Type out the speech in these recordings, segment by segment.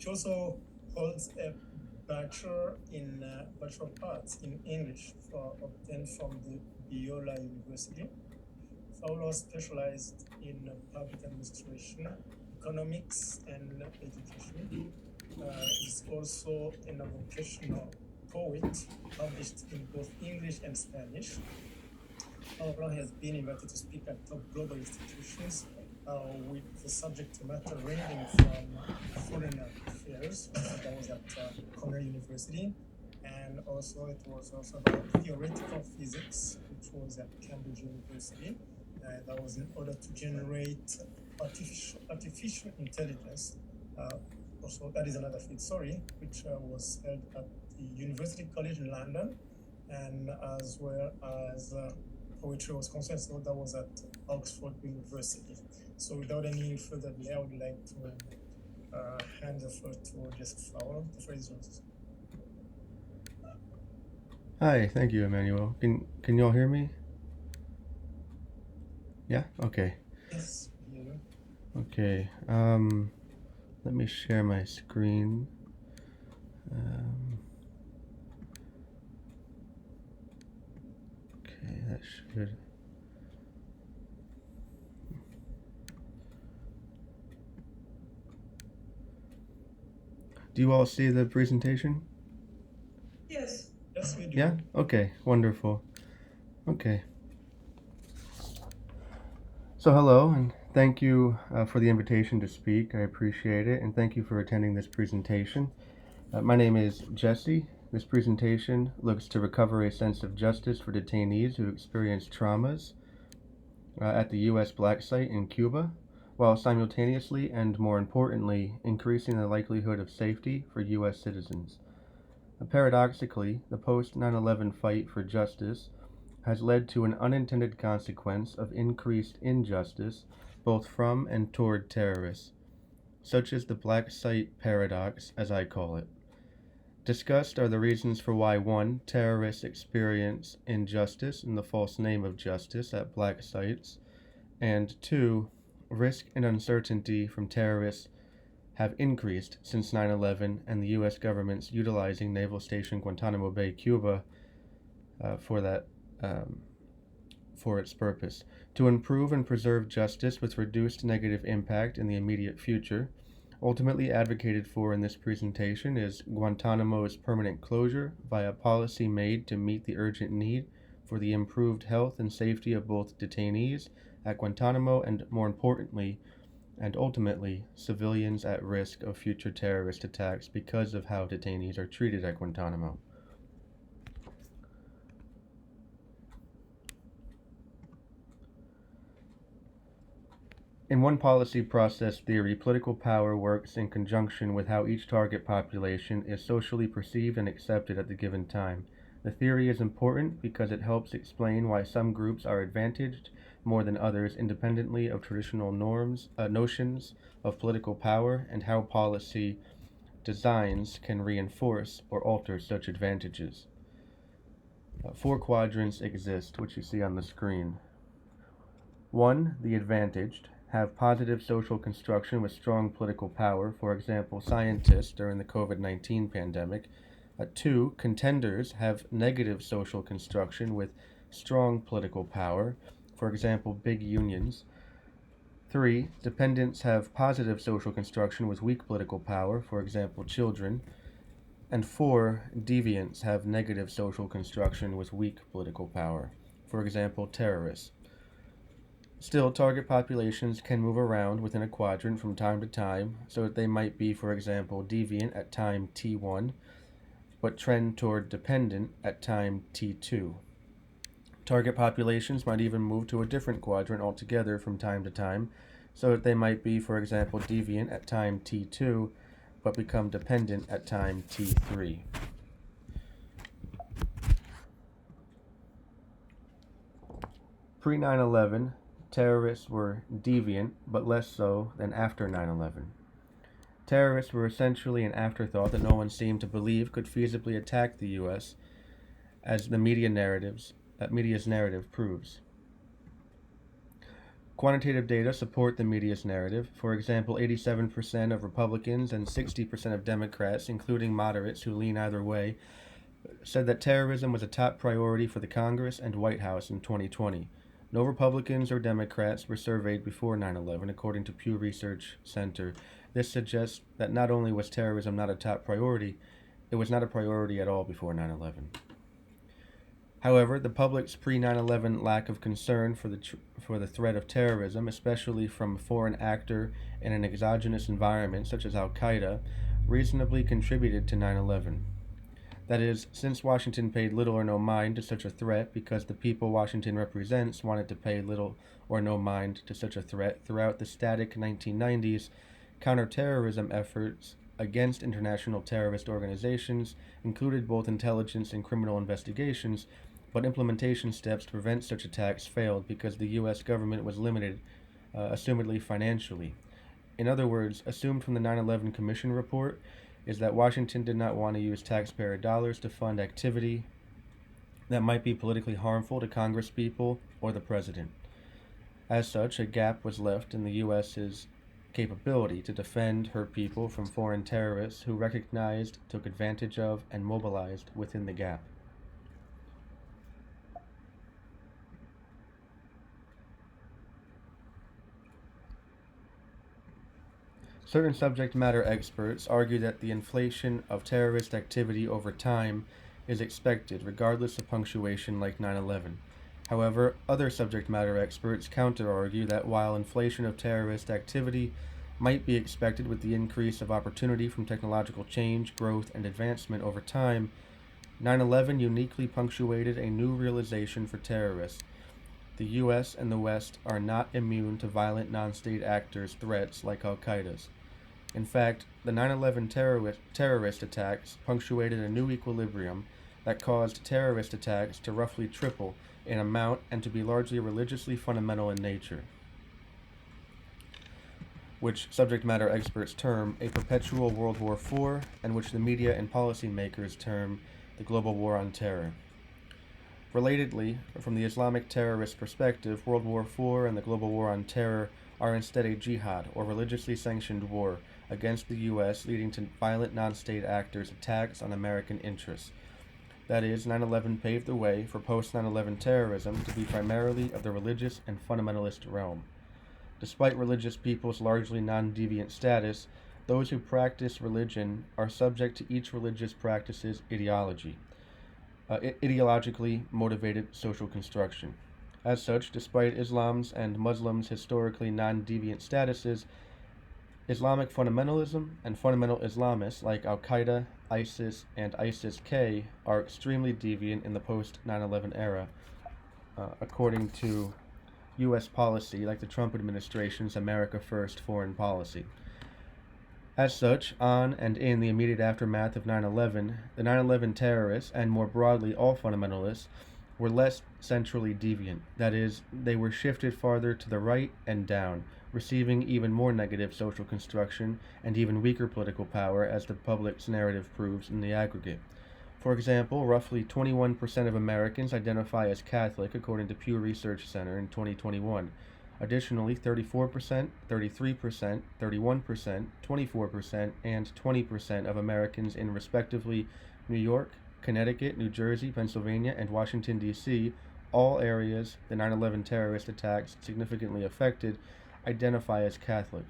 It also holds a Bachelor of Arts in English obtained from the Biola University. Fowler specialized in public administration, economics, and education. Is also an vocational poet, published in both English and Spanish. Fowler has been invited to speak at top global institutions with the subject matter ranging from foreign affairs, that was at Cornell University, and also it was also about theoretical physics, which was at Cambridge University. That was in order to generate artificial intelligence. Also, that is another field, which was held at the University College in London, and as well as poetry was concerned, so that was at Oxford University. So without any further delay, I would like to hand the floor to Joseph Fowler. The phrase is yours. Hi, thank you, Emmanuel. Can you all hear me? Yeah? Okay. Yes. Yeah. Okay. Let me share my screen. Okay, that should... Do you all see the presentation? Yes. Yes, we do. Yeah? Okay, wonderful. Okay. So hello, and thank you for the invitation to speak. I appreciate it, and thank you for attending this presentation. My name is Jesse. This presentation looks to recover a sense of justice for detainees who experience traumas at the U.S. Black Site in Cuba, while simultaneously and more importantly, increasing the likelihood of safety for U.S. citizens. Paradoxically, the post-9/11 fight for justice has led to an unintended consequence of increased injustice both from and toward terrorists, such as the Black Site paradox, as I call it. Discussed are the reasons for why 1. Terrorists experience injustice in the false name of justice at black sites, and 2. Risk and uncertainty from terrorists have increased since 9/11 and the U.S. government's utilizing Naval Station Guantánamo Bay, Cuba, for its purpose. To improve and preserve justice with reduced negative impact in the immediate future, ultimately advocated for in this presentation is Guantanamo's permanent closure via policy made to meet the urgent need for the improved health and safety of both detainees at Guantánamo and, more importantly, and ultimately, civilians at risk of future terrorist attacks because of how detainees are treated at Guantánamo. In one policy process theory, political power works in conjunction with how each target population is socially perceived and accepted at the given time. The theory is important because it helps explain why some groups are advantaged more than others independently of traditional notions of political power, and how policy designs can reinforce or alter such advantages. 4 quadrants exist, which you see on the screen. 1. The advantaged have positive social construction with strong political power, for example, scientists during the COVID-19 pandemic. 2. Contenders have negative social construction with strong political power, for example, big unions. 3. Dependents have positive social construction with weak political power, for example, children. And 4. Deviants have negative social construction with weak political power, for example, terrorists. Still, target populations can move around within a quadrant from time to time, so that they might be, for example, deviant at time t1, but trend toward dependent at time t2. Target populations might even move to a different quadrant altogether from time to time, so that they might be, for example, deviant at time t2, but become dependent at time t3. Pre-9/11, terrorists were deviant, but less so than after 9/11. Terrorists were essentially an afterthought that no one seemed to believe could feasibly attack the U.S., as the media's narrative proves. Quantitative data support the media's narrative. For example, 87% of Republicans and 60% of Democrats, including moderates who lean either way, said that terrorism was a top priority for the Congress and White House in 2020. No Republicans or Democrats were surveyed before 9/11, according to Pew Research Center. This suggests that not only was terrorism not a top priority, it was not a priority at all before 9/11. However, the public's pre-9/11 lack of concern for the threat of terrorism, especially from a foreign actor in an exogenous environment such as Al-Qaeda, reasonably contributed to 9/11. That is, since Washington paid little or no mind to such a threat because the people Washington represents wanted to pay little or no mind to such a threat throughout the static 1990s, counterterrorism efforts against international terrorist organizations included both intelligence and criminal investigations, but implementation steps to prevent such attacks failed because the U.S. government was limited, assumedly financially. In other words, assumed from the 9/11 Commission report is that Washington did not want to use taxpayer dollars to fund activity that might be politically harmful to Congresspeople or the President. As such, a gap was left in the U.S.'s capability to defend her people from foreign terrorists who recognized, took advantage of, and mobilized within the gap. Certain subject matter experts argue that the inflation of terrorist activity over time is expected, regardless of punctuation like 9/11. However, other subject matter experts counter-argue that while inflation of terrorist activity might be expected with the increase of opportunity from technological change, growth, and advancement over time, 9/11 uniquely punctuated a new realization for terrorists. The U.S. and the West are not immune to violent non-state actors' threats like Al-Qaeda's. In fact, the 9/11 terrorist attacks punctuated a new equilibrium that caused terrorist attacks to roughly triple in amount and to be largely religiously fundamental in nature, which subject matter experts term a perpetual World War IV, and which the media and policymakers term the global war on terror. Relatedly, from the Islamic terrorist perspective, World War IV and the global war on terror are instead a jihad, or religiously sanctioned war, against the U.S., leading to violent non-state actors' attacks on American interests. That is, 9/11 paved the way for post-9/11 terrorism to be primarily of the religious and fundamentalist realm. Despite religious people's largely non-deviant status, those who practice religion are subject to each religious practice's ideologically motivated social construction. As such, despite Islam's and Muslims' historically non-deviant statuses, Islamic fundamentalism and fundamental Islamists like Al-Qaeda, ISIS, and ISIS-K are extremely deviant in the post-9/11 era, according to U.S. policy like the Trump administration's America First foreign policy. As such, on and in the immediate aftermath of 9/11, the 9/11 terrorists, and more broadly all fundamentalists, were less centrally deviant. That is, they were shifted farther to the right and down, receiving even more negative social construction and even weaker political power, as the public's narrative proves in the aggregate. For example, roughly 21% of Americans identify as Catholic, according to Pew Research Center in 2021. Additionally, 34%, 33%, 31%, 24%, and 20% of Americans in respectively New York, Connecticut, New Jersey, Pennsylvania, and Washington, D.C., all areas the 9/11 terrorist attacks significantly affected, identify as Catholic.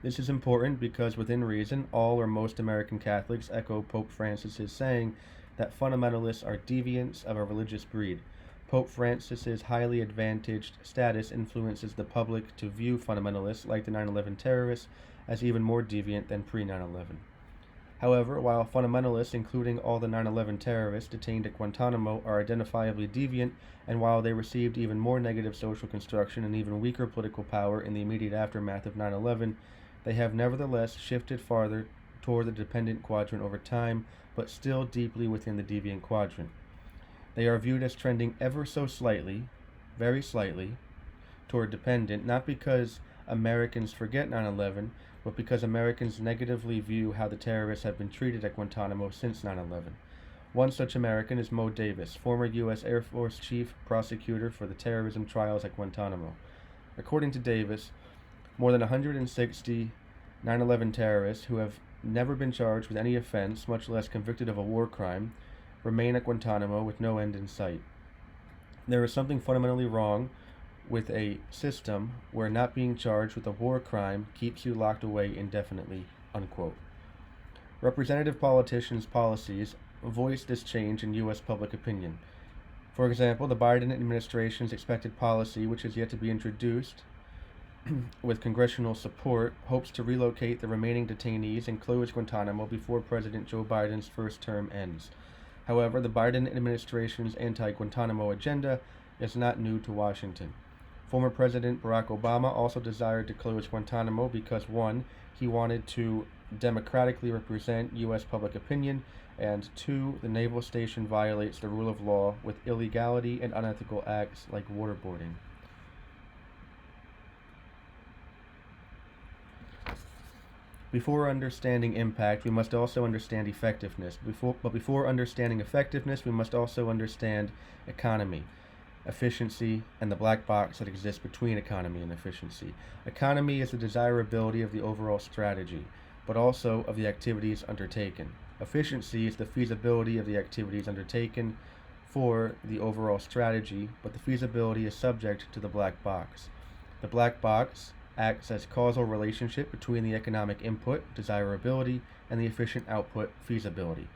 This is important because, within reason, all or most American Catholics echo Pope Francis's saying that fundamentalists are deviants of a religious breed. Pope Francis's highly advantaged status influences the public to view fundamentalists like the 9/11 terrorists as even more deviant than pre-9/11. However, while fundamentalists, including all the 9/11 terrorists detained at Guantánamo, are identifiably deviant, and while they received even more negative social construction and even weaker political power in the immediate aftermath of 9/11, they have nevertheless shifted farther toward the dependent quadrant over time, but still deeply within the deviant quadrant. They are viewed as trending ever so slightly, very slightly, toward dependent, not because Americans forget 9/11, but because Americans negatively view how the terrorists have been treated at Guantánamo since 9/11. One such American is Mo Davis, former U.S. Air Force Chief Prosecutor for the terrorism trials at Guantánamo. According to Davis, more than 160 9/11 terrorists who have never been charged with any offense, much less convicted of a war crime, remain at Guantanamo with no end in sight. There is something fundamentally wrong with a system where not being charged with a war crime keeps you locked away indefinitely, unquote. Representative politicians' policies voice this change in U.S. public opinion. For example, the Biden administration's expected policy, which is yet to be introduced with congressional support, hopes to relocate the remaining detainees and close Guantanamo before President Joe Biden's first term ends. However, the Biden administration's anti-Guantanamo agenda is not new to Washington. Former President Barack Obama also desired to close Guantanamo because, one, he wanted to democratically represent U.S. public opinion, and two, the naval station violates the rule of law with illegality and unethical acts like waterboarding. Before understanding impact, we must also understand effectiveness. Before understanding effectiveness, we must also understand economy, efficiency, and the black box that exists between economy and efficiency. Economy is the desirability of the overall strategy, but also of the activities undertaken. Efficiency is the feasibility of the activities undertaken for the overall strategy, but the feasibility is subject to the black box. The black box acts as causal relationship between the economic input, desirability, and the efficient output, feasibility.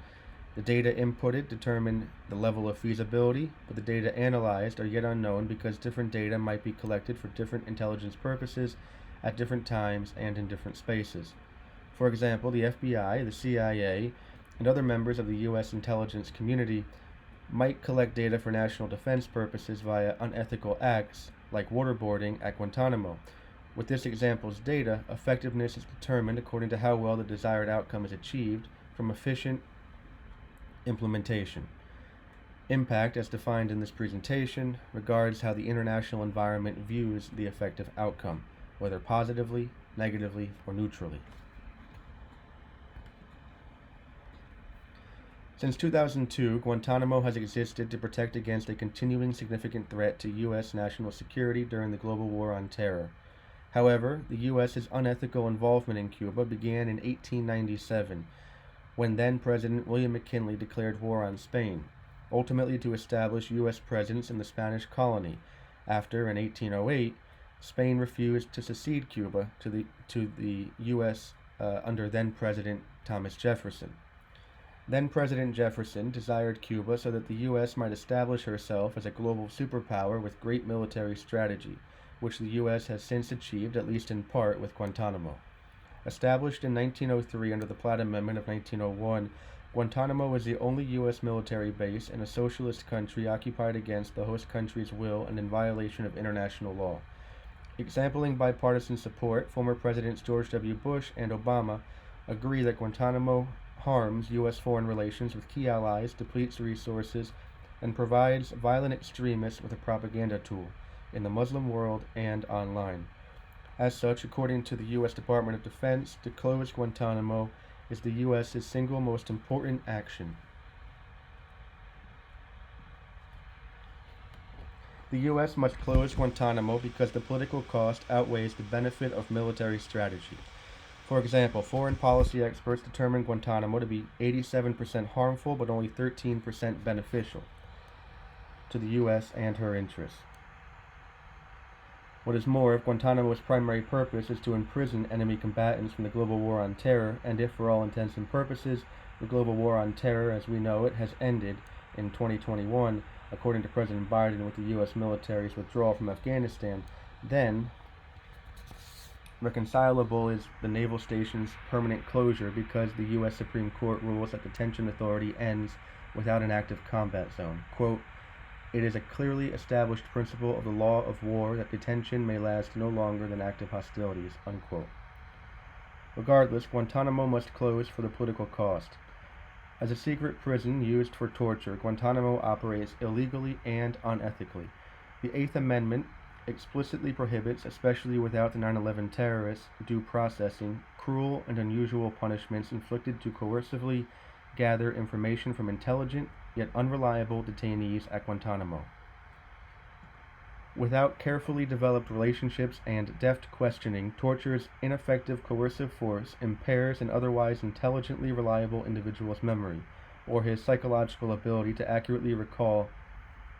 The data inputted determine the level of feasibility, but the data analyzed are yet unknown because different data might be collected for different intelligence purposes at different times and in different spaces. For example, the FBI, the CIA, and other members of the U.S. intelligence community might collect data for national defense purposes via unethical acts like waterboarding at Guantanamo. With this example's data, effectiveness is determined according to how well the desired outcome is achieved from efficient implementation. Impact, as defined in this presentation, regards how the international environment views the effective outcome, whether positively, negatively, or neutrally. Since 2002, Guantanamo has existed to protect against a continuing significant threat to U.S. national security during the global war on terror. However, the U.S.'s unethical involvement in Cuba began in 1897, when then-President William McKinley declared war on Spain, ultimately to establish U.S. presence in the Spanish colony, after, in 1808, Spain refused to secede Cuba to the U.S. Under then-President Thomas Jefferson. Then-President Jefferson desired Cuba so that the U.S. might establish herself as a global superpower with great military strategy, which the U.S. has since achieved, at least in part, with Guantanamo. Established in 1903 under the Platt Amendment of 1901, Guantanamo was the only U.S. military base in a socialist country occupied against the host country's will and in violation of international law. Exempling bipartisan support, former Presidents George W. Bush and Obama agree that Guantanamo harms U.S. foreign relations with key allies, depletes resources, and provides violent extremists with a propaganda tool in the Muslim world and online. As such, according to the U.S. Department of Defense, to close Guantanamo is the U.S.'s single most important action. The U.S. must close Guantanamo because the political cost outweighs the benefit of military strategy. For example, foreign policy experts determine Guantanamo to be 87% harmful but only 13% beneficial to the U.S. and her interests. What is more, if Guantanamo's primary purpose is to imprison enemy combatants from the global war on terror, and if for all intents and purposes the global war on terror as we know it has ended in 2021, according to President Biden with the U.S. military's withdrawal from Afghanistan, then reconcilable is the naval station's permanent closure because the U.S. Supreme Court rules that detention authority ends without an active combat zone. Quote, "It is a clearly established principle of the law of war that detention may last no longer than active hostilities," unquote. Regardless, Guantanamo must close for the political cost. As a secret prison used for torture, Guantanamo operates illegally and unethically. The Eighth Amendment explicitly prohibits, especially without the 9/11 terrorists, due processing, cruel and unusual punishments inflicted to coercively gather information from intelligent yet unreliable detainees at Guantanamo. Without carefully developed relationships and deft questioning, torture's ineffective coercive force impairs an otherwise intelligently reliable individual's memory, or his psychological ability to accurately recall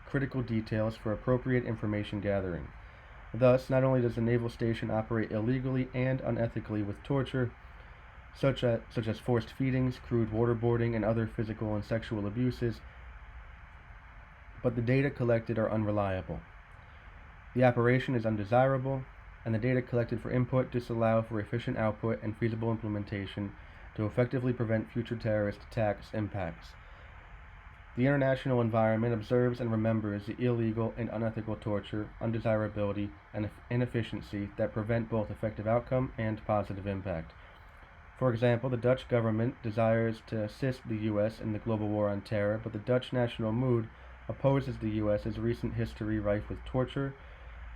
critical details for appropriate information gathering. Thus, not only does the naval station operate illegally and unethically with torture, such as forced feedings, crude waterboarding, and other physical and sexual abuses, but the data collected are unreliable. The operation is undesirable, and the data collected for input disallow for efficient output and feasible implementation to effectively prevent future terrorist attacks impacts. The international environment observes and remembers the illegal and unethical torture, undesirability, and inefficiency that prevent both effective outcome and positive impact. For example, the Dutch government desires to assist the U.S. in the global war on terror, but the Dutch national mood opposes the U.S.'s recent history rife with torture,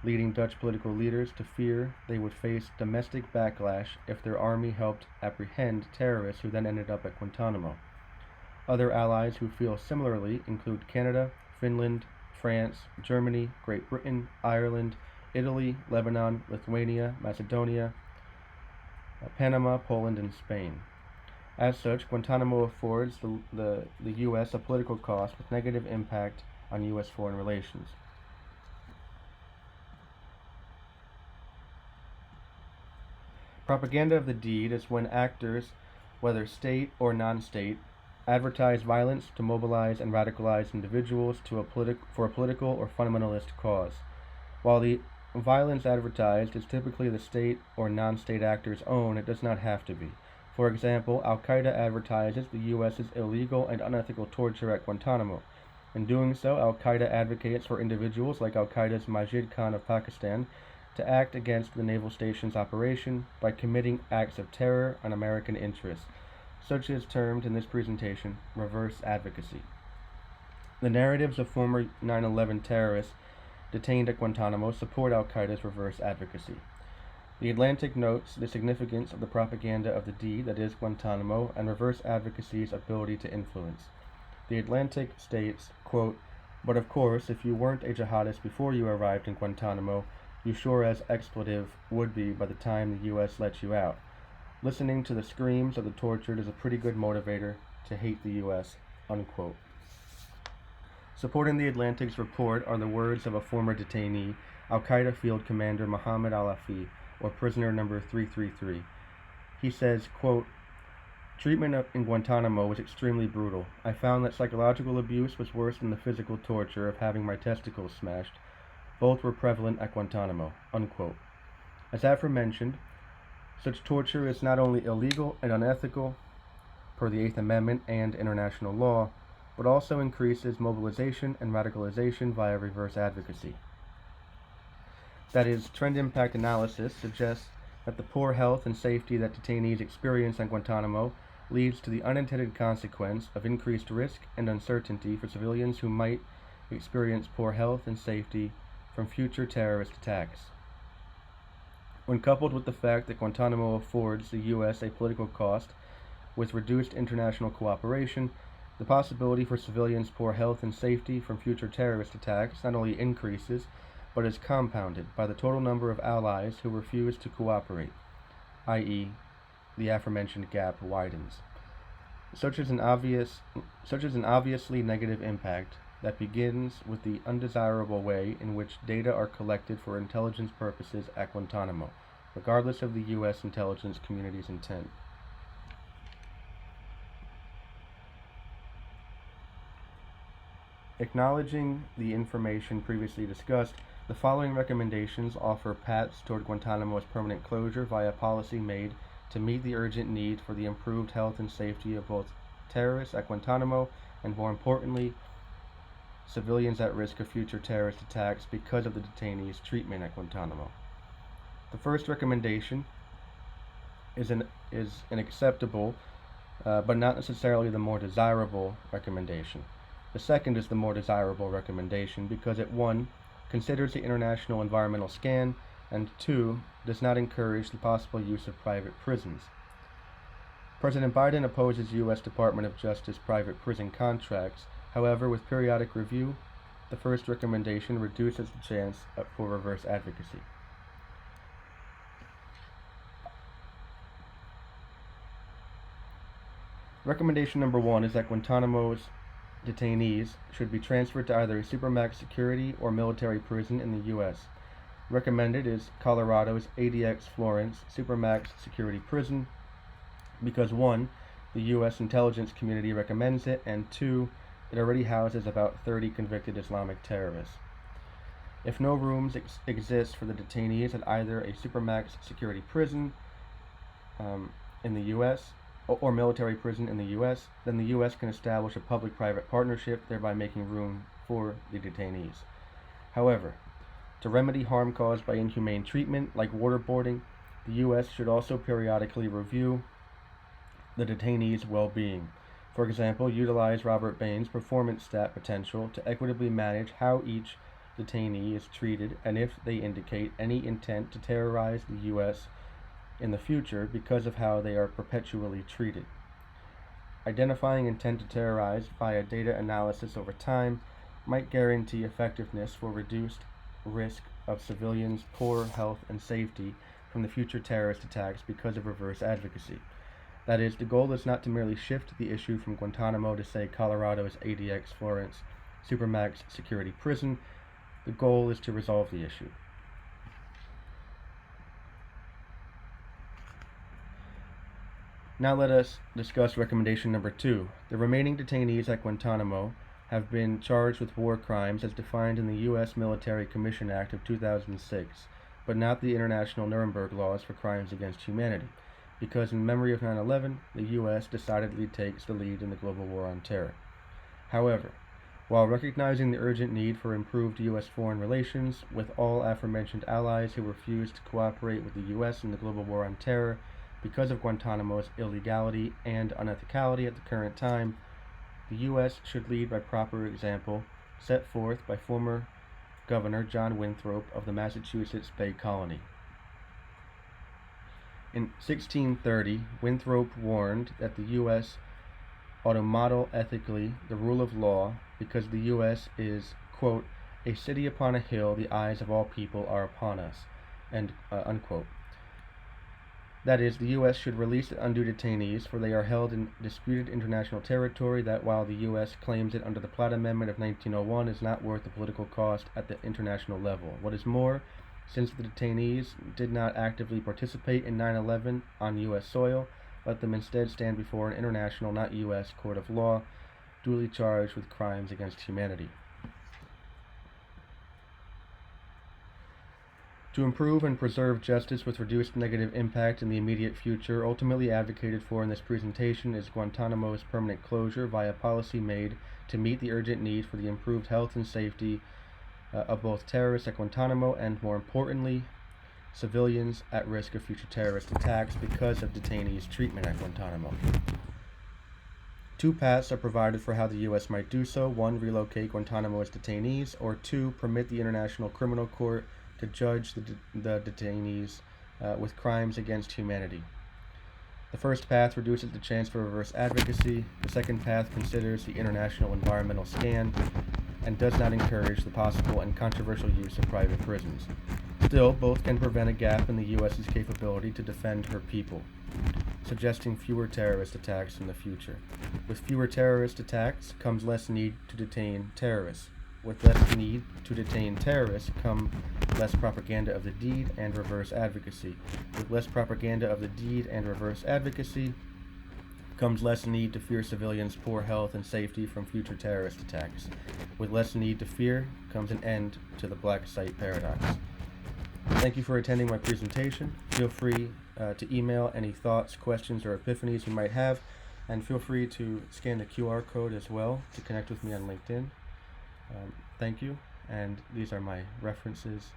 leading Dutch political leaders to fear they would face domestic backlash if their army helped apprehend terrorists who then ended up at Guantánamo. Other allies who feel similarly include Canada, Finland, France, Germany, Great Britain, Ireland, Italy, Lebanon, Lithuania, Macedonia, Panama, Poland, and Spain. As such, Guantánamo affords the U.S. a political cost with negative impact on U.S. foreign relations. Propaganda of the deed is when actors, whether state or non-state, advertise violence to mobilize and radicalize individuals for a political or fundamentalist cause. While the violence advertised is typically the state or non-state actor's own, it does not have to be. For example, Al-Qaeda advertises the U.S.'s illegal and unethical torture at Guantánamo. In doing so, Al-Qaeda advocates for individuals like Al-Qaeda's Majid Khan of Pakistan to act against the naval station's operation by committing acts of terror on American interests, such as termed in this presentation reverse advocacy. The narratives of former 9/11 terrorists detained at Guantánamo support Al-Qaeda's reverse advocacy. The Atlantic notes the significance of the propaganda of the deed that is Guantánamo and reverse advocacy's ability to influence. The Atlantic states, quote, "But of course, if you weren't a jihadist before you arrived in Guantánamo, you sure as expletive would be by the time the U.S. lets you out. Listening to the screams of the tortured is a pretty good motivator to hate the U.S., unquote." Supporting the Atlantic's report are the words of a former detainee, Al-Qaeda field commander Mohammed Al-Afi, or prisoner number 333. He says, quote, "Treatment in Guantánamo was extremely brutal. I found that psychological abuse was worse than the physical torture of having my testicles smashed. Both were prevalent at Guantánamo," unquote. As aforementioned, such torture is not only illegal and unethical per the Eighth Amendment and international law, but also increases mobilization and radicalization via reverse advocacy. That is, trend impact analysis suggests that the poor health and safety that detainees experience at Guantánamo leads to the unintended consequence of increased risk and uncertainty for civilians who might experience poor health and safety from future terrorist attacks. When coupled with the fact that Guantánamo affords the U.S. a political cost with reduced international cooperation, the possibility for civilians' poor health and safety from future terrorist attacks not only increases, but is compounded by the total number of allies who refuse to cooperate, i.e., the aforementioned gap widens. Such is an obviously negative impact that begins with the undesirable way in which data are collected for intelligence purposes at Guantánamo, regardless of the U.S. intelligence community's intent. Acknowledging the information previously discussed, the following recommendations offer paths toward Guantánamo's permanent closure via policy made to meet the urgent need for the improved health and safety of both terrorists at Guantánamo and, more importantly, civilians at risk of future terrorist attacks because of the detainees' treatment at Guantánamo. The first recommendation is an acceptable, but not necessarily the more desirable recommendation. The second is the more desirable recommendation because it, 1, considers the international environmental scan, and 2, does not encourage the possible use of private prisons. President Biden opposes U.S. Department of Justice private prison contracts. However, with periodic review, the first recommendation reduces the chance for reverse advocacy. Recommendation number 1 is that Guantanamo's detainees should be transferred to either a supermax security or military prison in the U.S. Recommended is Colorado's ADX Florence Supermax Security Prison because 1, the U.S. intelligence community recommends it, and 2, it already houses about 30 convicted Islamic terrorists. If no rooms exist for the detainees at either a supermax security prison in the U.S. or military prison in the U.S., then the U.S. can establish a public-private partnership, thereby making room for the detainees. However, to remedy harm caused by inhumane treatment, like waterboarding, the U.S. should also periodically review the detainees' well-being. For example, utilize Robert Bain's performance stat potential to equitably manage how each detainee is treated, and if they indicate any intent to terrorize the U.S. in the future because of how they are perpetually treated. Identifying intent to terrorize via data analysis over time might guarantee effectiveness for reduced risk of civilians' poor health and safety from the future terrorist attacks because of reverse advocacy. That is, the goal is not to merely shift the issue from Guantánamo to, say, Colorado's ADX Florence Supermax Security Prison. The goal is to resolve the issue. Now let us discuss recommendation number 2. The remaining detainees at Guantánamo have been charged with war crimes as defined in the U.S. Military Commission Act of 2006, but not the International Nuremberg Laws for Crimes Against Humanity, because in memory of 9/11, the U.S. decidedly takes the lead in the global war on terror. However, while recognizing the urgent need for improved U.S. foreign relations with all aforementioned allies who refuse to cooperate with the U.S. in the global war on terror because of Guantánamo's illegality and unethicality at the current time, the U.S. should lead by proper example set forth by former Governor John Winthrop of the Massachusetts Bay Colony. In 1630, Winthrop warned that the U.S. ought to model ethically the rule of law because the U.S. is, quote, a city upon a hill, the eyes of all people are upon us, unquote. That is, the U.S. should release undue detainees, for they are held in disputed international territory that, while the U.S. claims it under the Platt Amendment of 1901, is not worth the political cost at the international level. What is more, since the detainees did not actively participate in 9/11 on U.S. soil, let them instead stand before an international, not U.S., court of law, duly charged with crimes against humanity. To improve and preserve justice with reduced negative impact in the immediate future, ultimately advocated for in this presentation is Guantánamo's permanent closure via policy made to meet the urgent need for the improved health and safety of both terrorists at Guantánamo and, more importantly, civilians at risk of future terrorist attacks because of detainees' treatment at Guantánamo. 2 paths are provided for how the U.S. might do so. 1, relocate Guantánamo's detainees, or 2, permit the International Criminal Court to judge the detainees with crimes against humanity. The first path reduces the chance for reverse advocacy. The second path considers the international environmental scan and does not encourage the possible and controversial use of private prisons. Still, both can prevent a gap in the U.S.'s capability to defend her people, suggesting fewer terrorist attacks in the future. With fewer terrorist attacks comes less need to detain terrorists. With less need to detain terrorists come less propaganda of the deed and reverse advocacy. With less propaganda of the deed and reverse advocacy comes less need to fear civilians' poor health and safety from future terrorist attacks. With less need to fear comes an end to the black site paradox. Thank you for attending my presentation. Feel free to email any thoughts, questions, or epiphanies you might have, and feel free to scan the QR code as well to connect with me on LinkedIn. Thank you, and these are my references.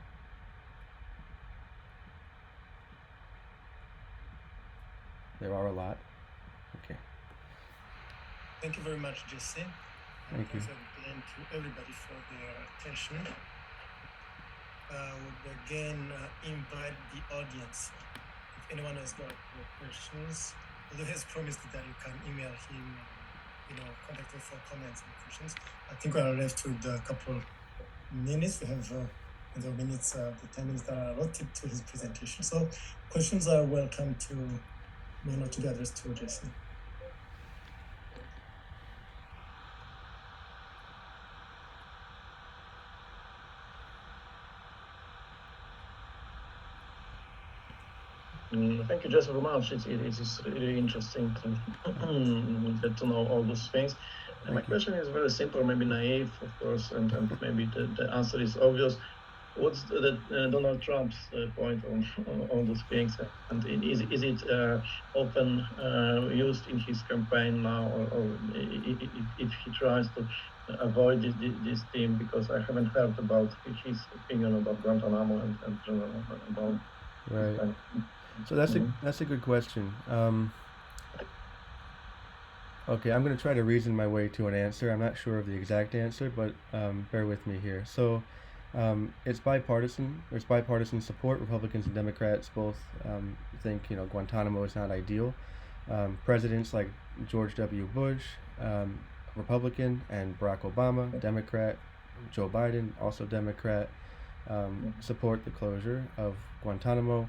There are a lot. Okay. Thank you very much, Jesse. Thank you. And to everybody for their attention. I would again invite the audience. If anyone has got questions, although he has promised that you can email him, contact him for comments and questions. I think we are left with a couple minutes. We have the minutes, the 10 minutes that are allotted to his presentation. So questions are welcome to one or two others to Jason. Thank you, Joseph, very much. It is really interesting to get to know all those things. And my question is very simple, maybe naive, of course, and maybe the answer is obvious. What's Donald Trump's point on those things? And is it often used in his campaign now, or if he tries to avoid this theme? Because I haven't heard about his opinion about Guantánamo and about Right. So that's a good question. Okay, I'm going to try to reason my way to an answer. I'm not sure of the exact answer, but bear with me here. So it's bipartisan. There's bipartisan support. Republicans and Democrats both think Guantanamo is not ideal. Presidents like George W. Bush, Republican, and Barack Obama, Democrat. Joe Biden, also Democrat, support the closure of Guantanamo.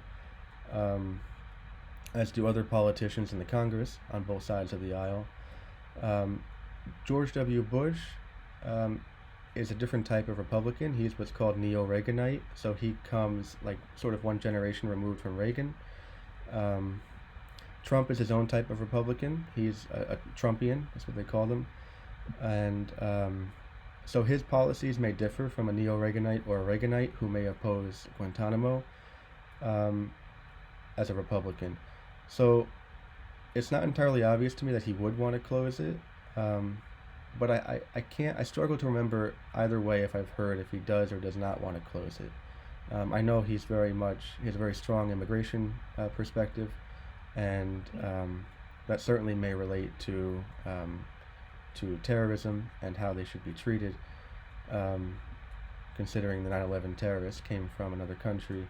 As do other politicians in the Congress on both sides of the aisle. George W. Bush is a different type of Republican. He's what's called neo-Reaganite, so he comes like sort of one generation removed from Reagan. Trump is his own type of Republican. He's a Trumpian, that's what they call them. And so his policies may differ from a neo-Reaganite or a Reaganite who may oppose Guantanamo as a Republican. So it's not entirely obvious to me that he would want to close it, but I struggle to remember either way if I've heard if he does or does not want to close it. I know he has a very strong immigration perspective, and that certainly may relate to terrorism and how they should be treated, considering the 9/11 terrorists came from another country,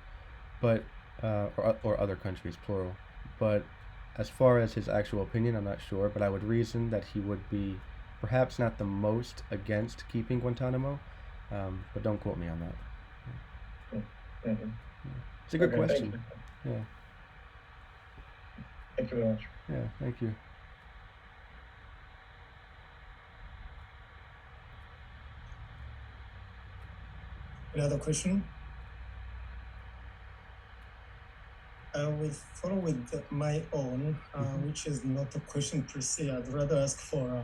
but or other countries, plural. But as far as his actual opinion, I'm not sure, but I would reason that he would be perhaps not the most against keeping Guantanamo, but don't quote me on that. Mm-hmm. It's a good question. Yeah. Thank you very much. Yeah, thank you. Any other question? I will follow with my own, which is not a question per se. I'd rather ask for,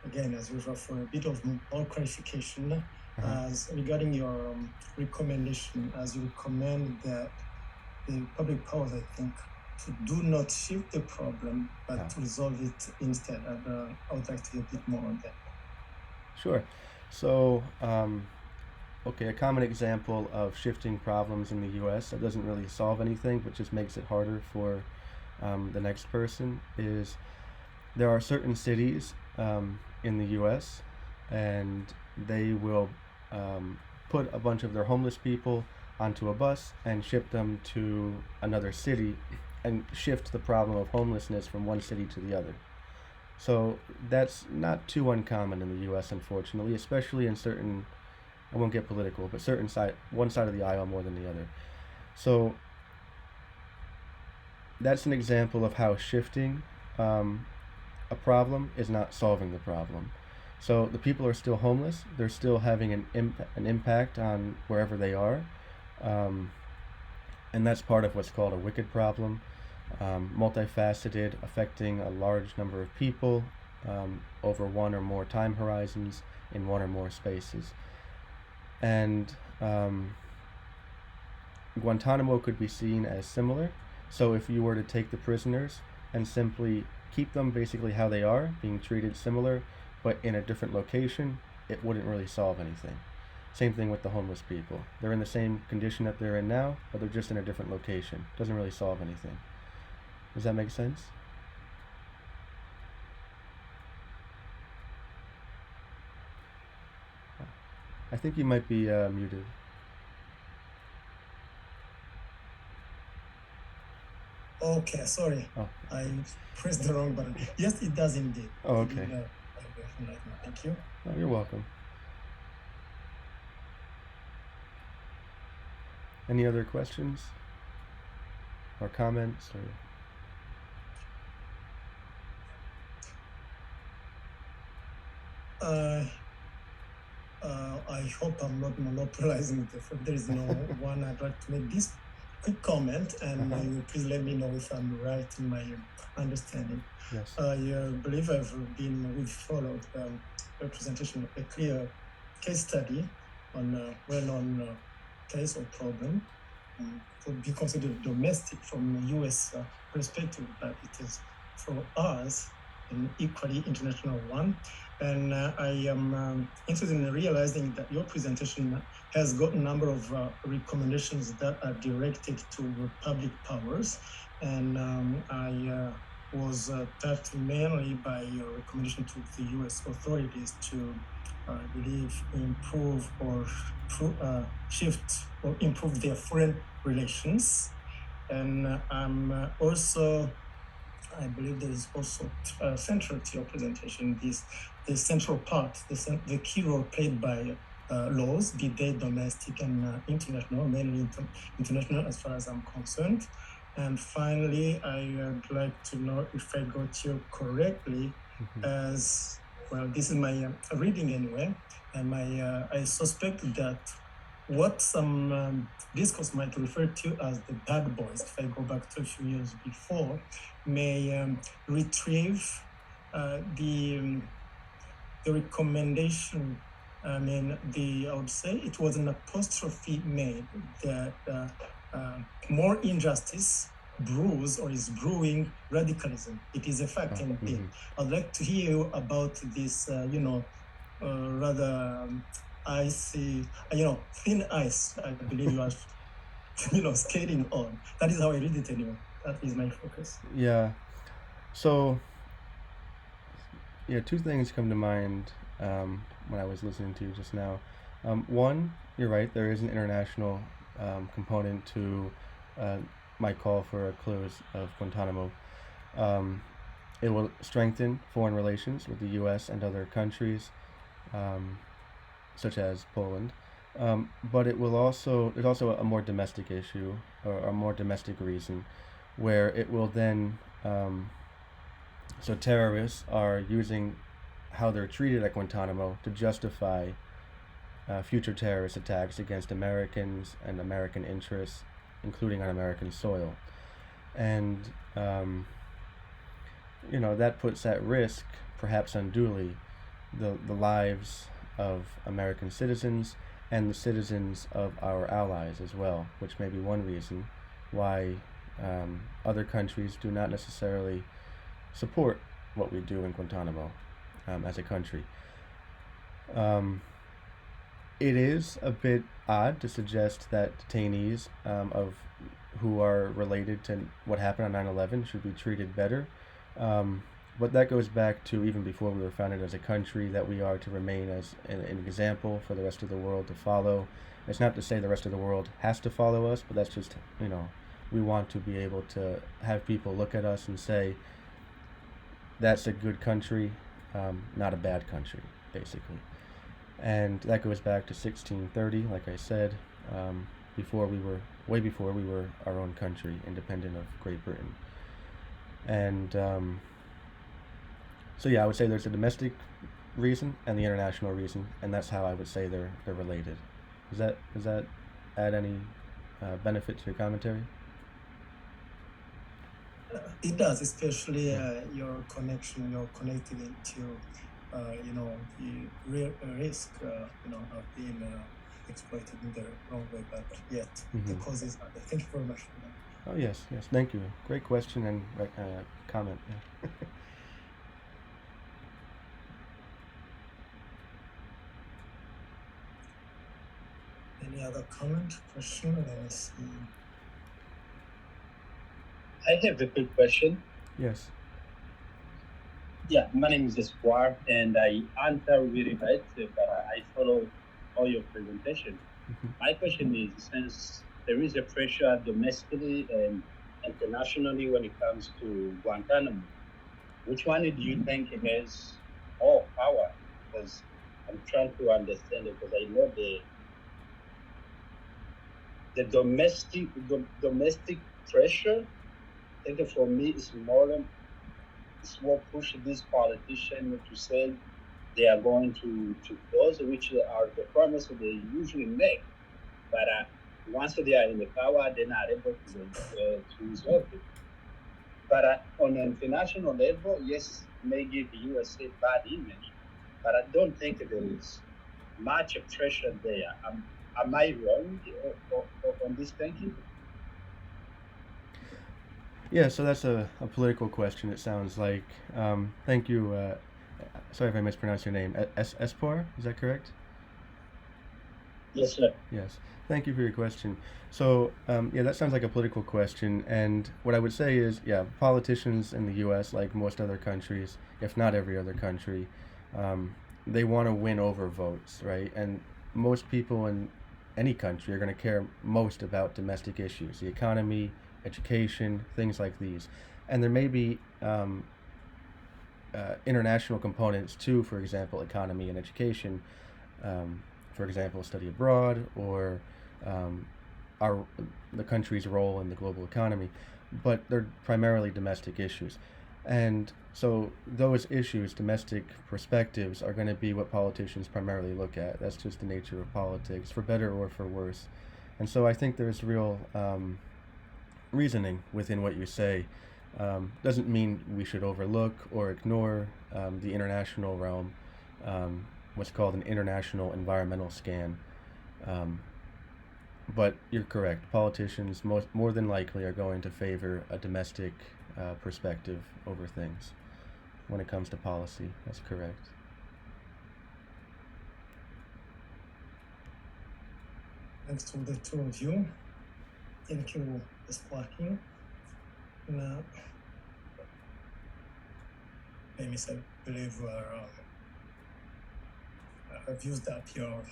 again, as usual, for a bit of more clarification as regarding your recommendation, as you recommend that the public powers, I think, to do not shift the problem, but to resolve it instead. I would like to hear a bit more on that. Sure. So, okay, a common example of shifting problems in the U.S. that doesn't really solve anything, but just makes it harder for the next person is there are certain cities in the U.S. and they will put a bunch of their homeless people onto a bus and ship them to another city and shift the problem of homelessness from one city to the other. So that's not too uncommon in the U.S., unfortunately, especially in certain, I won't get political, but one side of the aisle more than the other. So that's an example of how shifting a problem is not solving the problem. So the people are still homeless. They're still having an impact on wherever they are. And that's part of what's called a wicked problem, multifaceted, affecting a large number of people over one or more time horizons in one or more spaces. And Guantanamo could be seen as similar. So if you were to take the prisoners and simply keep them basically how they are, being treated similar, but in a different location, it wouldn't really solve anything. Same thing with the homeless people. They're in the same condition that they're in now, but they're just in a different location. Doesn't really solve anything. Does that make sense? I think you might be muted. Okay, sorry. Oh. I pressed the wrong button. Yes, it does indeed. Oh, okay. Thank you. Oh, you're welcome. Any other questions or comments? Or I hope I'm not monopolizing the floor. There is no one. I'd like to make this quick comment, and you please let me know if I'm right in my understanding. Yes. I believe we've followed a presentation, a clear case study on a well-known case or problem. Could be considered domestic from a U.S. Perspective, but it is for us an equally international one. And I am interested in realizing that your presentation has got a number of recommendations that are directed to public powers. And I was touched mainly by your recommendation to the U.S. authorities to, I believe, improve or shift or improve their foreign relations. And I'm also, I believe there is also central to your presentation, the central part, the key role played by laws, be they domestic and international, mainly international as far as I'm concerned. And finally, I would like to know if I got you correctly, as well, this is my reading anyway, and I suspect that what some discourse might refer to as the bad boys, if I go back to a few years before, may retrieve the recommendation. I mean, I would say it was an apostrophe made that more injustice brews or is brewing radicalism. It is a fact indeed. I'd like to hear you about this, rather icy, thin ice, I believe you are, skating on. That is how I read it anyway. That is my focus. Yeah. So, two things come to mind when I was listening to you just now. One, you're right, there is an international component to my call for a close of Guantánamo. It will strengthen foreign relations with the U.S. and other countries, such as Poland. But there's also a more domestic issue, or a more domestic reason, where it will then, so terrorists are using how they're treated at Guantánamo to justify future terrorist attacks against Americans and American interests, including on American soil. And, that puts at risk, perhaps unduly, the lives of American citizens and the citizens of our allies as well, which may be one reason why other countries do not necessarily support what we do in Guantánamo as a country. It is a bit odd to suggest that detainees who are related to what happened on 9/11 should be treated better. But that goes back to even before we were founded as a country, that we are to remain as an example for the rest of the world to follow. It's not to say the rest of the world has to follow us, but that's just, we want to be able to have people look at us and say, that's a good country, not a bad country, basically. And that goes back to 1630, like I said, way before we were our own country, independent of Great Britain. And so I would say there's a domestic reason and the international reason, and that's how I would say they're related. Does that add any benefit to your commentary? It does, especially your connection. You're connecting it to the real risk of being exploited in the wrong way, but yet the causes are there. Thank you very much for that. Oh yes, thank you. Great question and comment. Yeah. Any other comment, question? Let me see. I have a quick question. Yes. Yeah, my name is Espoir, and I answer very bad, but I follow all your presentation. My question is, since there is a pressure domestically and internationally when it comes to Guantánamo, which one do you think has more power? Because I'm trying to understand it, because I know the domestic pressure, I think for me is more push these politicians to say they are going to close, which are the promises they usually make. But once they are in the power, they're not able to resolve it. But on an international level, yes, may give the USA bad image, but I don't think there is much pressure there. Am I wrong on this thinking? Yeah, so that's a political question, it sounds like. Thank you. Sorry if I mispronounced your name. Espor, is that correct? Yes, sir. Yes. Thank you for your question. So, yeah, that sounds like a political question. And what I would say is, yeah, politicians in the U.S., like most other countries, if not every other country, they want to win over votes, right? And most people in any country are going to care most about domestic issues, the economy, education, things like these. And there may be international components too, for example, economy and education, for example, study abroad, or the country's role in the global economy, but they're primarily domestic issues. And so those issues, domestic perspectives, are going to be what politicians primarily look at. That's just the nature of politics, for better or for worse. And so I think there's real reasoning within what you say. Doesn't mean we should overlook or ignore the international realm, what's called an international environmental scan. But you're correct. Politicians more than likely are going to favor a domestic perspective over things when it comes to policy. That's correct. Thanks to the two of you. Thank you for speaking. Now, let me say, I believe I've used up your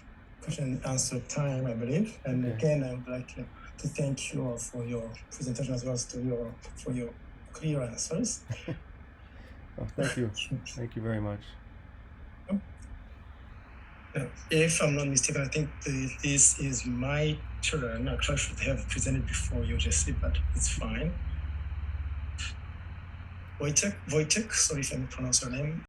question and answer time, I believe. And Okay. again, I would like to thank you for your presentation as well as for your clear answers. Oh, thank you. Thank you very much. If I'm not mistaken, I think this is my turn. Actually, I should have presented before you, Jesse, but it's fine. Wojciech, sorry if I mispronounce your name.